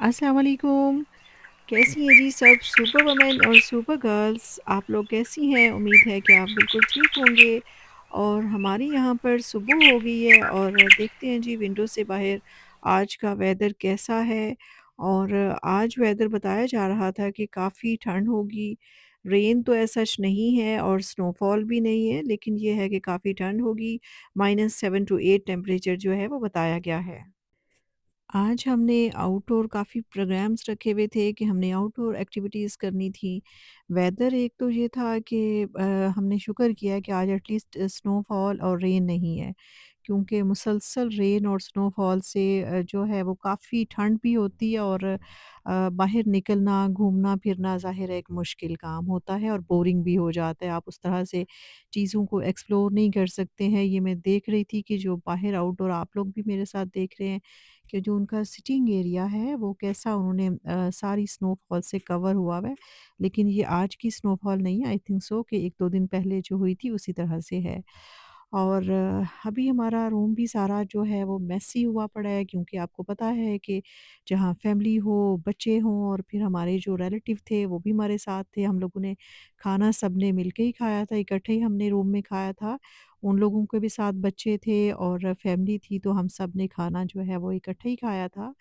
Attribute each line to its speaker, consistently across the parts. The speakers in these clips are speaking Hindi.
Speaker 1: अस्सलाम वालेकुम। कैसी हैं जी सब सुपर वुमेन और सुपर गर्ल्स? आप लोग कैसी हैं? उम्मीद है कि आप बिल्कुल ठीक होंगे और हमारी यहाँ पर सुबह हो गई है और देखते हैं जी विंडो से बाहर आज का वेदर कैसा है। और आज वेदर बताया जा रहा था कि काफ़ी ठंड होगी। रेन तो ऐसा सच नहीं है और स्नोफॉल भी नहीं है, लेकिन ये है कि काफ़ी ठंड होगी। -7 टू 8 टेम्परेचर जो है वो बताया गया है। आज हमने आउटडोर काफ़ी प्रोग्राम्स रखे हुए थे कि हमने आउटडोर एक्टिविटीज़ करनी थी। वेदर एक तो ये था कि हमने शुक्र किया कि आज एटलीस्ट स्नोफॉल और रेन नहीं है, क्योंकि मुसलसल रेन और स्नोफॉल से जो है वो काफ़ी ठंड भी होती है और बाहर निकलना, घूमना-फिरना ज़ाहिर है एक मुश्किल काम होता है और बोरिंग भी हो जाता है। आप उस तरह से चीज़ों को एक्सप्लोर नहीं कर सकते हैं। ये मैं देख रही थी कि जो बाहर आउटडोर आप लोग भी मेरे साथ देख रहे हैं कि जो उनका सिटिंग एरिया है वो कैसा उन्होंने सारी स्नोफॉल से कवर हुआ हुआ है। लेकिन ये आज की स्नोफॉल नहीं है, आई थिंक सो कि 1-2 दिन पहले जो हुई थी उसी तरह से है। और अभी हमारा रूम भी सारा जो है वो मेसी हुआ पड़ा है, क्योंकि आपको पता है कि जहाँ फैमिली हो, बच्चे हों और फिर हमारे जो रिलेटिव थे वो भी हमारे साथ थे। हम लोगों ने खाना सबने मिलके ही खाया था, इकट्ठे ही हमने रूम में खाया था। उन लोगों के भी साथ बच्चे थे और फैमिली थी, तो हम सब ने खाना जो है वो इकट्ठे ही खाया था।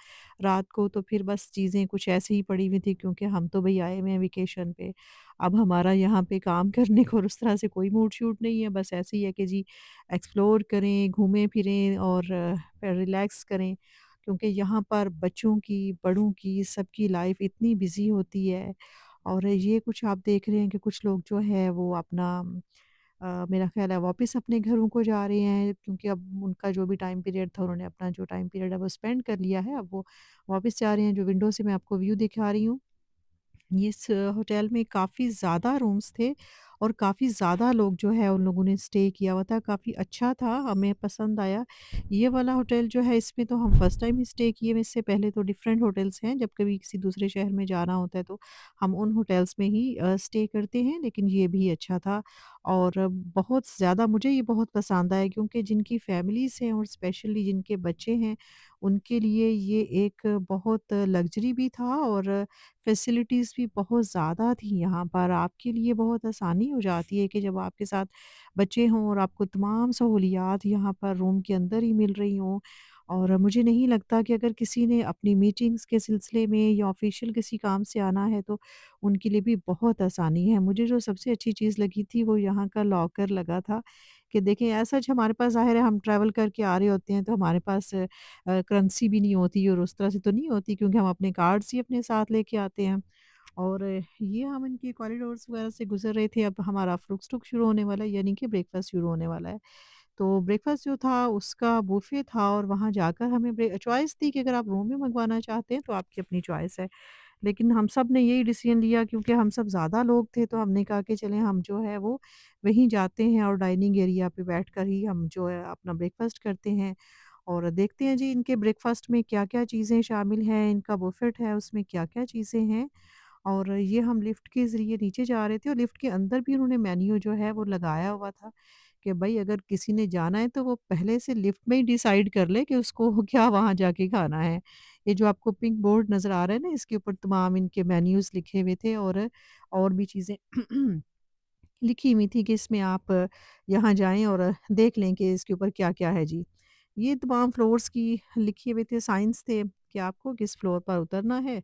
Speaker 1: रात को तो फिर बस चीज़ें कुछ ऐसे ही पड़ी हुई थी, क्योंकि हम तो भई आए हुए हैं वेकेशन पे। अब हमारा यहाँ पे काम करने को और उस तरह से कोई मूड-शूड नहीं है, बस ऐसे ही है कि जी एक्सप्लोर करें, घूमें-फिरें और रिलैक्स करें। क्योंकि यहाँ पर बच्चों की, बड़ों की, सबकी लाइफ़ इतनी बिज़ी होती है और ये कुछ आप देख रहे हैं कि कुछ लोग जो है वो अपना मेरा ख़्याल है वापस अपने घरों को जा रहे हैं, क्योंकि अब उनका जो भी टाइम पीरियड था उन्होंने अपना जो टाइम पीरियड है वो स्पेंड कर लिया है। अब वो वापस जा रहे हैं। जो विंडो से मैं आपको व्यू दिखा रही हूँ, इस होटल में काफ़ी ज़्यादा रूम्स थे और काफ़ी ज़्यादा लोग जो है उन लोगों ने स्टे किया हुआ था, काफ़ी अच्छा था, हमें पसंद आया। ये वाला होटल जो है इसमें तो हम फर्स्ट टाइम ही स्टे किए, इससे पहले तो डिफरेंट होटल्स हैं, जब कभी किसी दूसरे शहर में जाना होता है तो हम उन होटल्स में ही स्टे करते हैं, लेकिन ये भी अच्छा था। और बहुत ज़्यादा मुझे ये बहुत पसंद आया, क्योंकि जिनकी फैमिलीज़ हैं और स्पेशली जिनके बच्चे हैं, उनके लिए ये एक बहुत लग्ज़री भी था और फैसिलिटीज़ भी बहुत ज़्यादा थी यहाँ पर। आपके लिए बहुत आसानी हो जाती है कि जब आपके साथ बच्चे हों और आपको तमाम सहूलियात यहाँ पर रूम के अंदर ही मिल रही हों। और मुझे नहीं लगता कि अगर किसी ने अपनी मीटिंग्स के सिलसिले में या ऑफ़िशियल किसी काम से आना है तो उनके लिए भी बहुत आसानी है। मुझे जो सबसे अच्छी चीज़ लगी थी वो यहाँ का लॉकर लगा था कि देखें ऐसा हमारे पास ज़ाहिर है हम ट्रैवल करके आ रहे होते हैं, तो हमारे पास करेंसी भी नहीं होती और उस तरह से तो नहीं होती, क्योंकि हम अपने कार्ड्स ही अपने साथ लेके आते हैं। और ये हम इनके कॉरिडोर्स वगैरह से गुज़र रहे थे, अब हमारा फ्रुक्स-टुक शुरू होने वाला है, यानी कि ब्रेकफ़ास्ट शुरू होने वाला है। तो ब्रेकफ़ास्ट जो था उसका बुफ़े था और वहाँ जाकर हमें चॉइस थी कि अगर आप रूम में मँगवाना चाहते हैं तो आपकी अपनी चॉइस है। लेकिन हम सब ने यही डिसीज़न लिया, क्योंकि हम सब ज़्यादा लोग थे, तो हमने कहा कि चलें हम जो है वो वहीं जाते हैं और डाइनिंग एरिया पे बैठकर ही हम जो है अपना ब्रेकफ़ास्ट करते हैं। और देखते हैं जी इनके ब्रेकफ़ास्ट में क्या-क्या चीज़ें शामिल हैं, इनका बुफ़ेट है उसमें क्या-क्या चीज़ें हैं। और ये हम लिफ्ट के ज़रिए नीचे जा रहे थे और लिफ्ट के अंदर भी उन्होंने मेन्यू जो है वो लगाया हुआ था कि भई अगर किसी ने जाना है तो वो पहले से लिफ्ट में ही डिसाइड कर ले कि उसको क्या वहाँ जाके खाना है। ये जो आपको पिंक बोर्ड नज़र आ रहा है ना, इसके ऊपर तमाम इनके मेन्यूज़ लिखे हुए थे और भी चीज़ें लिखी हुई थी कि इसमें आप यहाँ जाएँ और देख लें कि इसके ऊपर क्या-क्या है जी। ये तमाम फ्लोर्स की लिखे हुए थे, साइन्स थे कि आपको किस फ्लोर पर उतरना है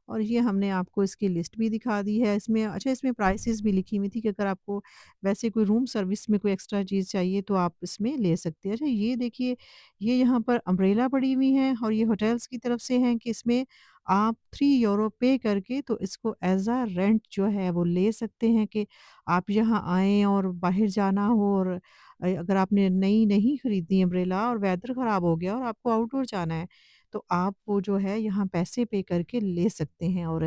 Speaker 1: और ये हमने आपको इसकी लिस्ट भी दिखा दी है। इसमें अच्छा इसमें प्राइसेज़ भी लिखी हुई थी कि अगर आपको वैसे कोई रूम सर्विस में कोई एक्स्ट्रा चीज़ चाहिए तो आप इसमें ले सकते हैं। अच्छा ये देखिए, ये यहाँ पर अम्ब्रेला पड़ी हुई हैं और ये होटल्स की तरफ से हैं कि इसमें आप 3 यूरो पे करके तो इसको एज़ अ रेंट जो है वो ले सकते हैं कि आप यहाँ आएँ और बाहर जाना हो और अगर आपने नई नहीं खरीदी अम्ब्रेला और वेदर ख़राब हो गया और आपको आउटडोर जाना है, तो आप वो जो है यहाँ पैसे पे करके ले सकते हैं। और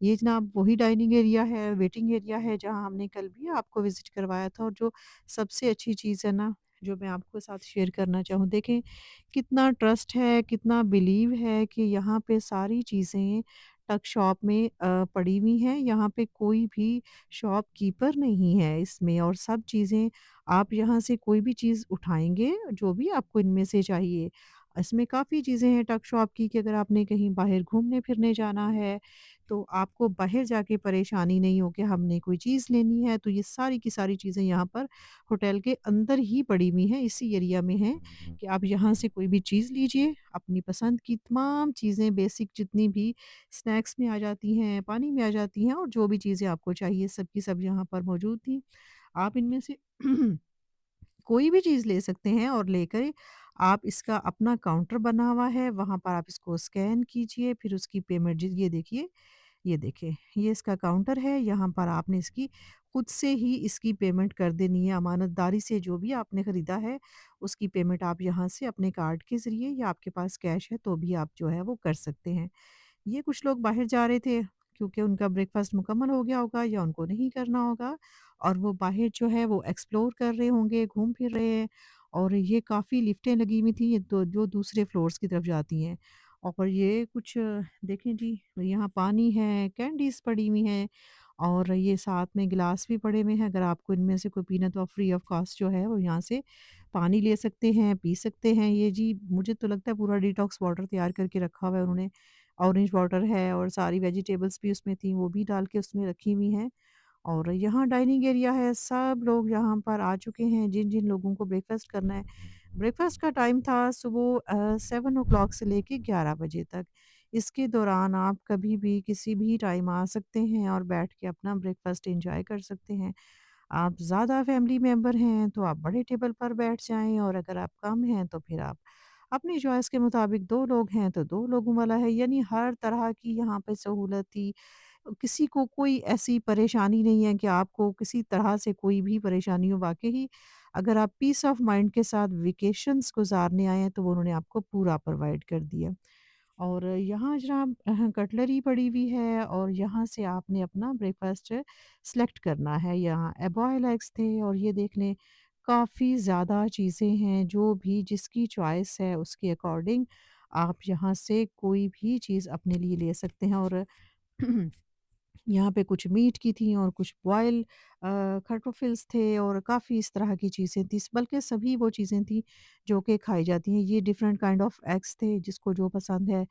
Speaker 1: ये जनाब वही डाइनिंग एरिया है, वेटिंग एरिया है जहाँ हमने कल भी आपको विज़िट करवाया था। और जो सबसे अच्छी चीज़ है ना, जो मैं आपके साथ शेयर करना चाहूँ, देखें कितना ट्रस्ट है, कितना बिलीव है कि यहाँ पे सारी चीज़ें टक शॉप में पड़ी हुई हैं। यहाँ पे कोई भी शॉपकीपर नहीं है इसमें और सब चीज़ें आप यहाँ से कोई भी चीज़ उठाएँगे, जो भी आपको इनमें से चाहिए, इसमें काफ़ी चीज़ें हैं टक शॉप की कि अगर आपने कहीं बाहर घूमने-फिरने जाना है, तो आपको बाहर जाके परेशानी नहीं हो कि हमने कोई चीज़ लेनी है, तो ये सारी की सारी चीज़ें यहाँ पर होटल के अंदर ही पड़ी हुई हैं, इसी एरिया में हैं कि आप यहाँ से कोई भी चीज़ लीजिए, अपनी पसंद की तमाम चीज़ें बेसिक जितनी भी स्नैक्स में आ जाती हैं, पानी में आ जाती हैं और जो भी चीज़ें आपको चाहिए सब की सब यहाँ पर मौजूद थी। आप इनमें से कोई भी चीज़ ले सकते हैं और लेकर आप इसका अपना काउंटर बना हुआ है, वहाँ पर आप इसको स्कैन कीजिए, फिर उसकी पेमेंट ये देखिए, ये इसका काउंटर है, यहाँ पर आपने इसकी खुद से ही इसकी पेमेंट कर देनी है, अमानतदारी से जो भी आपने खरीदा है, उसकी पेमेंट आप यहाँ से अपने कार्ड के ज़रिए या आपके पास कैश है तो भी आप जो है वो कर सकते हैं। ये कुछ लोग बाहर जा रहे थे क्योंकि उनका ब्रेकफ़ास्ट मुकम्मल हो गया होगा या उनको नहीं करना होगा और वो बाहर जो है वो एक्सप्लोर कर रहे होंगे, घूम फिर रहे हैं और ये काफ़ी लिफ्टें लगी हुई थी ये तो जो दूसरे फ्लोर्स की तरफ जाती हैं। और ये कुछ देखें जी यहाँ पानी है, कैंडीज़ पड़ी हुई हैं और ये साथ में गिलास भी पड़े हुए हैं। अगर आपको इनमें से कोई पीना तो आप फ्री ऑफ कॉस्ट जो है वो यहाँ से पानी ले सकते हैं, पी सकते हैं। ये जी मुझे तो लगता है पूरा डिटॉक्स वाटर तैयार करके रखा हुआ है उन्होंने। ऑरेंज वाटर है और सारी वेजिटेबल्स भी उसमें थी, वो भी डाल के उसमें रखी हुई हैं। और यहाँ डाइनिंग एरिया है, सब लोग यहाँ पर आ चुके हैं, जिन-जिन लोगों को ब्रेकफ़ास्ट करना है। ब्रेकफ़ास्ट का टाइम था सुबह 7 ओ क्लॉक से लेके 11 बजे तक। इसके दौरान आप कभी भी, किसी भी टाइम आ सकते हैं और बैठ के अपना ब्रेकफ़ास्ट एन्जॉय कर सकते हैं। आप ज़्यादा फैमिली मेंबर हैं, तो आप बड़े टेबल पर बैठ जाएँ और अगर आप कम हैं, तो फिर आप अपनी चॉइस के मुताबिक 2 लोग हैं, तो 2 लोगों वाला है। यानी हर तरह की यहाँ पे सहूलत थी। किसी को कोई ऐसी परेशानी नहीं है कि आपको किसी तरह से कोई भी परेशानी हो। वाक़ई अगर आप पीस ऑफ माइंड के साथ वेकेशंस गुज़ारने आए हैं, तो वो उन्होंने आपको पूरा प्रोवाइड कर दिया। और यहाँ जनाब कटलरी पड़ी हुई है और यहाँ से आपने अपना ब्रेकफ़ास्ट सेलेक्ट करना है। यहाँ बॉयल एग्स थे और ये देख लें काफ़ी ज़्यादा चीज़ें हैं, जो भी जिसकी चॉइस है उसके अकॉर्डिंग आप यहाँ से कोई भी चीज़ अपने लिए ले सकते हैं और यहाँ पे कुछ मीट की थी और कुछ बॉयल खटोफिल्स थे और काफ़ी इस तरह की चीज़ें थी बल्कि सभी वो चीज़ें थी जो कि खाई जाती हैं ये डिफरेंट काइंड ऑफ एग्स थे जिसको जो पसंद है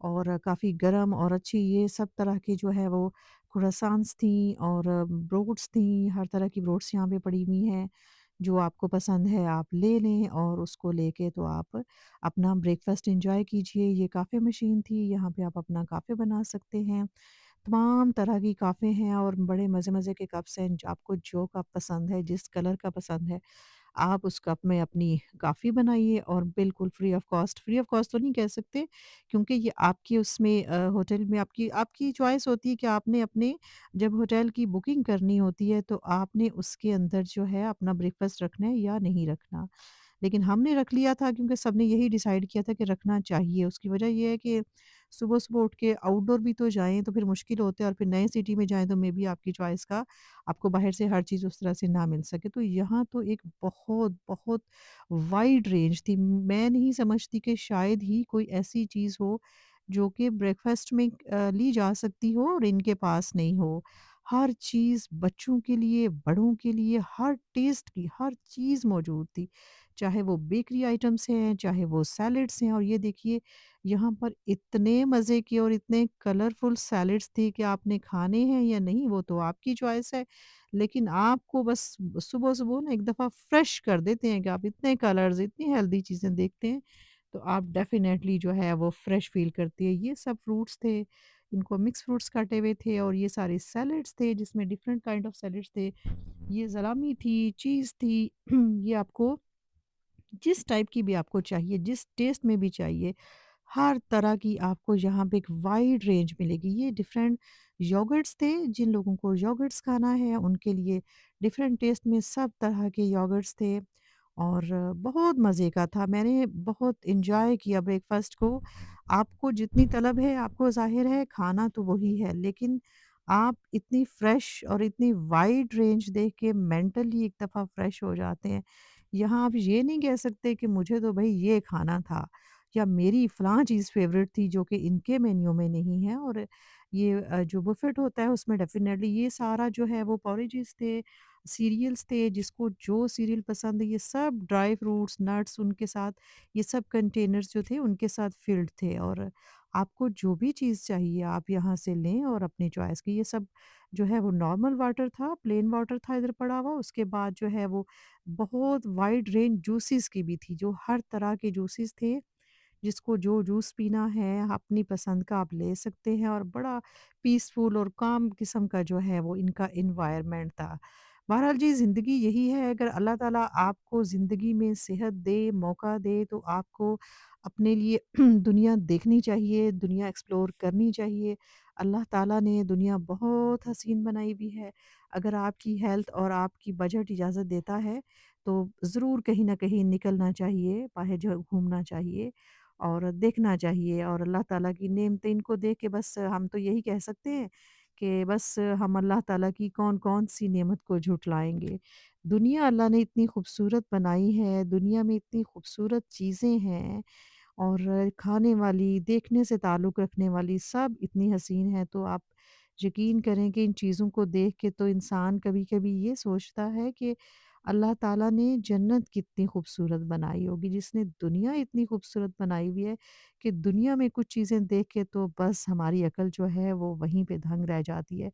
Speaker 1: और काफ़ी गरम और अच्छी ये सब तरह की जो है वो क्रोसान्स थी और ब्रोड्स थी हर तरह की ब्रोड्स यहाँ पे पड़ी हुई हैं जो आपको पसंद है आप ले लें और उसको लेके तो आप अपना ब्रेकफास्ट एंजॉय कीजिए ये काफ़े मशीन थी यहाँ पे आप अपना काफ़े बना सकते हैं तमाम तरह की कपें हैं और बड़े मज़े-मज़े के कप्स हैं, आपको जो कप पसंद है, जिस कलर का पसंद है, आप उस कप में अपनी कॉफ़ी बनाइए और बिल्कुल फ्री ऑफ कॉस्ट तो नहीं कह सकते क्योंकि ये आपकी उसमें होटल में आपकी आपकी चॉइस होती है कि आपने अपने जब होटल की बुकिंग करनी होती है, तो आपने उसके अंदर जो है अपना ब्रेकफ़ास्ट रखना है या नहीं रखना। लेकिन हमने रख लिया था क्योंकि सबने यही डिसाइड किया था कि रखना चाहिए। उसकी वजह ये है कि सुबह-सुबह उठ के आउटडोर भी तो जाएँ तो फिर मुश्किल होता है और फिर नए सिटी में जाएँ तो मेबी आपकी चॉइस का आपको बाहर से हर चीज़ उस तरह से ना मिल सके। तो यहाँ तो एक बहुत वाइड रेंज थी। मैं नहीं समझती कि शायद ही कोई ऐसी चीज़ हो जो कि ब्रेकफ़ास्ट में ली जा सकती हो और इनके पास नहीं हो। हर चीज़ बच्चों के लिए, बड़ों के लिए, हर टेस्ट की हर चीज़ मौजूद थी। चाहे वो बेकरी आइटम्स हैं, चाहे वो सैलेड्स हैं और ये देखिए यहाँ पर इतने मज़े के और इतने कलरफुल सैलेड्स थे कि आपने खाने हैं या नहीं वो तो आपकी चॉइस है। लेकिन आपको बस सुबह-सुबह ना एक दफ़ा फ्रेश कर देते हैं कि आप इतने कलर्स, इतनी हेल्दी चीज़ें देखते हैं, तो आप डेफ़िनेटली जो है वो फ्रेश फ़ील करती है। ये सब फ्रूट्स थे, इनको मिक्स फ्रूट्स काटे हुए थे और ये सारे सैलेड्स थे जिसमें डिफरेंट काइंड ऑफ सैलेड्स थे। ये सलामी थी, चीज़ थी, ये आपको जिस टाइप की भी आपको चाहिए, जिस टेस्ट में भी चाहिए, हर तरह की आपको यहाँ पे एक वाइड रेंज मिलेगी। ये डिफरेंट योगर्ट्स थे, जिन लोगों को योगर्ट्स खाना है, उनके लिए डिफरेंट टेस्ट में सब तरह के योगर्ट्स थे और बहुत मज़े का था। मैंने बहुत एन्जॉय किया ब्रेकफ़ास्ट को। आपको जितनी तलब है, आपको ज़ाहिर है खाना तो वही है, लेकिन आप इतनी फ्रेश और इतनी वाइड रेंज देख के मेंटली एक दफ़ा फ्रेश हो जाते हैं। यहाँ आप ये नहीं कह सकते कि मुझे तो भई ये खाना था। या मेरी फ़लाँ चीज़ फ़ेवरेट थी जो कि इनके मेन्यू में नहीं है। और ये जो बुफ़ेट होता है उसमें डेफ़िनेटली ये सारा जो है वो पोरेजेस थे, सीरियल्स थे, जिसको जो सीरियल पसंद है ये सब ड्राई फ्रूट्स, नट्स उनके साथ, ये सब कंटेनर्स जो थे उनके साथ फ़िल्ड थे। और आपको जो भी चीज़ चाहिए आप यहाँ से लें और अपनी चॉइस की। ये सब जो है वो नॉर्मल वाटर था, प्लेन वाटर था इधर पड़ा हुआ। उसके बाद जो है वो बहुत वाइड रेंज जूसेस की भी थी, जो हर तरह के जूसेस थे, जिसको जो जूस पीना है अपनी पसंद का आप ले सकते हैं। और बड़ा पीसफुल और काम किस्म का जो है वो इनका एनवायरनमेंट था। बहरहाल जी, ज़िंदगी यही है, अगर अल्लाह ताला आपको ज़िंदगी में सेहत दे, मौका दे, तो आपको अपने लिए दुनिया देखनी चाहिए, दुनिया एक्सप्लोर करनी चाहिए। अल्लाह ताला ने दुनिया बहुत हसीन बनाई हुई है। अगर आपकी हेल्थ और आपकी बजट इजाज़त देता है, तो ज़रूर कहीं न कहीं निकलना चाहिए, बाहर जो घूमना चाहिए और देखना चाहिए। और अल्लाह ताला की नेमतें इनको देख के बस हम तो यही कह सकते हैं कि बस हम अल्लाह ताला की कौन-कौन सी नेमत को झुठलाएँगे। दुनिया अल्लाह ने इतनी खूबसूरत बनाई है, दुनिया में इतनी खूबसूरत चीज़ें हैं और खाने वाली, देखने से ताल्लुक़ रखने वाली सब इतनी हसीन है। तो आप यकीन करें कि इन चीज़ों को देख के तो इंसान कभी-कभी ये सोचता है कि अल्लाह ताला ने जन्नत कितनी खूबसूरत बनाई होगी, जिसने दुनिया इतनी खूबसूरत बनाई हुई है कि दुनिया में कुछ चीज़ें देख के तो बस हमारी अकल जो है वो वहीं पे दंग रह जाती है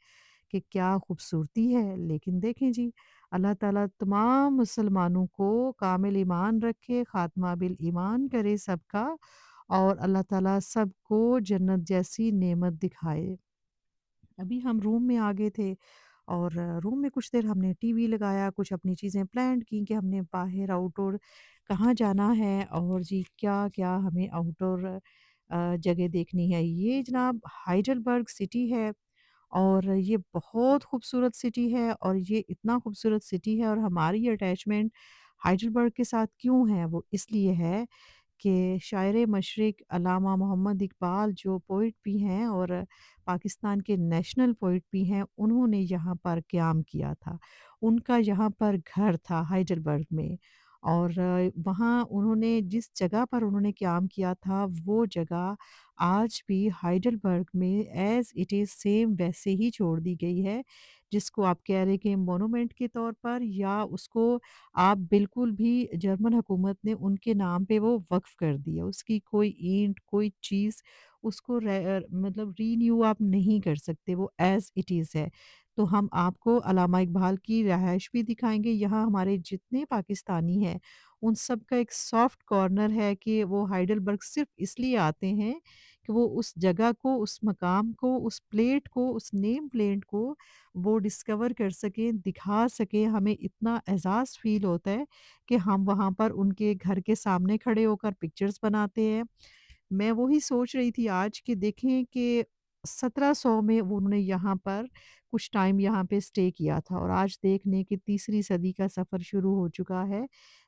Speaker 1: कि क्या खूबसूरती है। लेकिन देखें जी, अल्लाह ताला तमाम मुसलमानों को कामिल ईमान रखे, ख़ात्मा बिल ईमान करे सबका, और अल्लाह ताला सबको जन्नत जैसी नेमत दिखाए। अभी हम रूम में आ गए थे और रूम में कुछ देर हमने टीवी लगाया, कुछ अपनी चीज़ें प्लान की कि हमने बाहर आउटडोर कहाँ जाना है और जी क्या-क्या हमें आउटडोर जगह देखनी है। ये जनाब हाइडेलबर्ग सिटी है और ये बहुत खूबसूरत सिटी है और ये इतना खूबसूरत सिटी है और हमारी अटैचमेंट हाइडेलबर्ग के साथ क्यों है, वो इसलिए है कि शायर मशरिक़ अल्लामा मोहम्मद इकबाल जो पोइट भी हैं और पाकिस्तान के नेशनल पोइट भी हैं, उन्होंने यहाँ पर क़याम किया था। उनका यहाँ पर घर था हाइडेलबर्ग में और वहाँ उन्होंने जिस जगह पर उन्होंने क़याम किया था, वो जगह आज भी हाइडेलबर्ग में एज़ इट इज़ सेम वैसे ही छोड़ दी गई है, जिसको आप कह रहे हैं कि मोनूमेंट के तौर पर, या उसको आप बिल्कुल भी जर्मन हुकूमत ने उनके नाम पे वो वक़्फ़ कर दिया। उसकी कोई ईंट, कोई चीज़ उसको मतलब रीन्यू आप नहीं कर सकते, वो एज़ इट इज़ है। तो हम आपको अल्लामा इकबाल की रिहाइश भी दिखाएँगे। यहाँ हमारे जितने पाकिस्तानी हैं, उन सब का एक सॉफ्ट कॉर्नर है कि वो हाइडेलबर्ग सिर्फ़ इसलिए आते हैं कि वो उस जगह को, उस मकाम को, उस प्लेट को, उस नेम प्लेट को वो डिस्कवर कर सकें, दिखा सकें। हमें इतना एहसास फ़ील होता है कि हम वहाँ पर उनके घर के सामने खड़े होकर पिक्चर्स बनाते हैं। मैं वही सोच रही थी आज कि देखें कि 1700 में वो उन्होंने यहाँ पर कुछ टाइम यहाँ पे स्टे किया था और आज देखने की तीसरी सदी का सफ़र शुरू हो चुका है।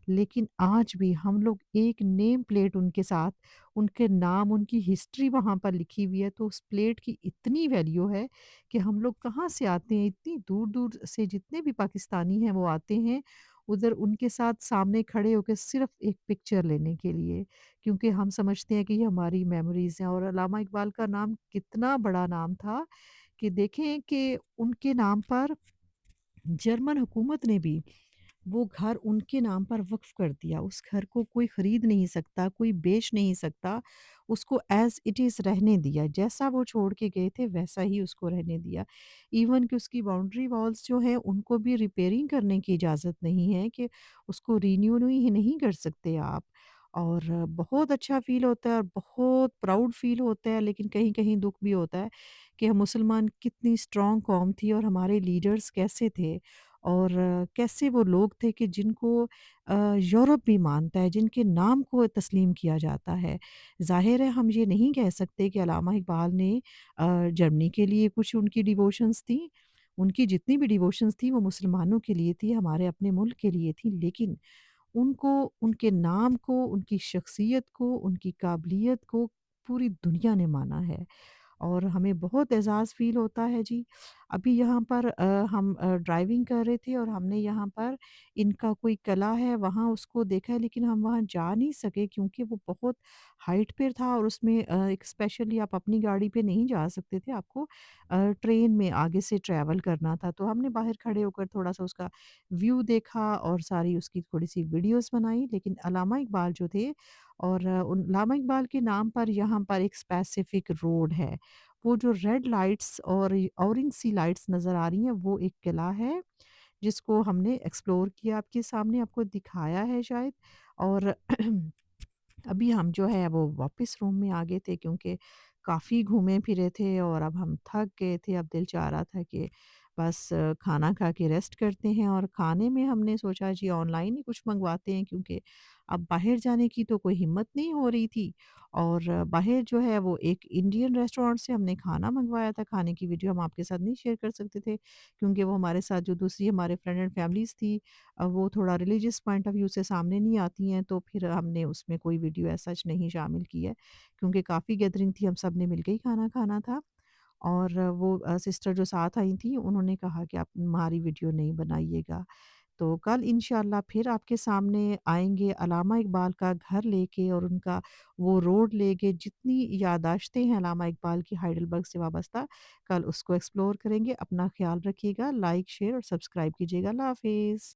Speaker 1: लेकिन आज भी हम लोग एक नेम प्लेट उनके साथ, उनके नाम, उनकी हिस्ट्री वहाँ पर लिखी हुई है, तो उस प्लेट की इतनी वैल्यू है कि हम लोग कहाँ से आते हैं, इतनी दूर-दूर से जितने भी पाकिस्तानी हैं वो आते हैं, उधर उनके साथ सामने खड़े होके सिर्फ़ एक पिक्चर लेने के लिए। क्योंकि हम समझते हैं कि ये हमारी मेमोरीज़ हैं और अल्लामा इकबाल का नाम कितना बड़ा नाम था कि देखें कि उनके नाम पर जर्मन हुकूमत ने भी वो घर उनके नाम पर वक़्फ़ कर दिया। उस घर को कोई खरीद नहीं सकता, कोई बेच नहीं सकता, उसको एज़ इट इज़ रहने दिया। जैसा वो छोड़ के गए थे वैसा ही उसको रहने दिया। इवन कि उसकी बाउंड्री वॉल्स जो हैं उनको भी रिपेयरिंग करने की इजाज़त नहीं है कि उसको रिन्यू ही नहीं कर सकते आप। और बहुत अच्छा फ़ील होता है और बहुत प्राउड फ़ील होता है, लेकिन कहीं-कहीं दुःख भी होता है कि हम मुसलमान कितनी स्ट्रॉन्ग कौम थी और हमारे लीडर्स कैसे थे और कैसे वो लोग थे कि जिनको यूरोप भी मानता है, जिनके नाम को तस्लीम किया जाता है। ज़ाहिर है हम ये नहीं कह सकते कि अल्लामा इकबाल ने जर्मनी के लिए कुछ उनकी डिवोशंस थी। उनकी जितनी भी डिवोशंस थी वो मुसलमानों के लिए थी, हमारे अपने मुल्क के लिए थी। लेकिन उनको, उनके नाम को, उनकी शख्सियत को, उनकी काबिलियत को पूरी दुनिया ने माना है। और हमें बहुत एज़ाज़ फ़ील होता है जी। अभी यहाँ पर हम ड्राइविंग कर रहे थे और हमने यहाँ पर इनका कोई किला है वहाँ उसको देखा है, लेकिन हम वहाँ जा नहीं सके क्योंकि वो बहुत हाइट पे था और उसमें एक स्पेशली आप अपनी गाड़ी पे नहीं जा सकते थे, आपको ट्रेन में आगे से ट्रैवल करना था। तो हमने बाहर खड़े होकर थोड़ा-सा उसका व्यू देखा और सारी उसकी थोड़ी-सी वीडियोज़ बनाई। लेकिन अल्लामा इकबाल जो थे और उन अल्लामा इकबाल के नाम पर यहाँ पर एक स्पेसिफ़िक रोड है। वो जो रेड लाइट्स और ऑरेंज सी लाइट्स नज़र आ रही हैं, वो एक किला है, जिसको हमने एक्सप्लोर किया, आपके सामने आपको दिखाया है शायद। और अभी हम जो है वो वापस रूम में आ गए थे क्योंकि काफ़ी घूमे फिरे थे और अब हम थक गए थे। अब दिल चाह रहा था कि बस खाना खा के रेस्ट करते हैं, और खाने में हमने सोचा जी ऑनलाइन ही कुछ मंगवाते हैं क्योंकि अब बाहर जाने की तो कोई हिम्मत नहीं हो रही थी। और बाहर जो है वो एक इंडियन रेस्टोरेंट से हमने खाना मंगवाया था। खाने की वीडियो हम आपके साथ नहीं शेयर कर सकते थे क्योंकि वो हमारे साथ जो दूसरी हमारे फ्रेंड एंड फैमिलीज़ थी, वो थोड़ा रिलीजियस पॉइंट ऑफ व्यू से सामने नहीं आती हैं, तो फिर हमने उसमें कोई वीडियो एज़ सच नहीं शामिल की है, क्योंकि काफ़ी गैदरिंग थी, हम सब ने मिलके ही खाना खाना था। और वो सिस्टर जो साथ आई थी, उन्होंने कहा कि आप हमारी वीडियो नहीं बनाइएगा। तो कल इंशाल्लाह फिर आपके सामने आएँगे अल्लामा इकबाल का घर लेके और उनका वो रोड लेके, जितनी याददाश्तें हैं अल्लामा इकबाल की हाइडेलबर्ग से वाबस्ता, कल उसको एक्सप्लोर करेंगे। अपना ख़्याल रखिएगा, लाइक, शेयर और सब्सक्राइब कीजिएगा। अल्लाह हाफ़िज़।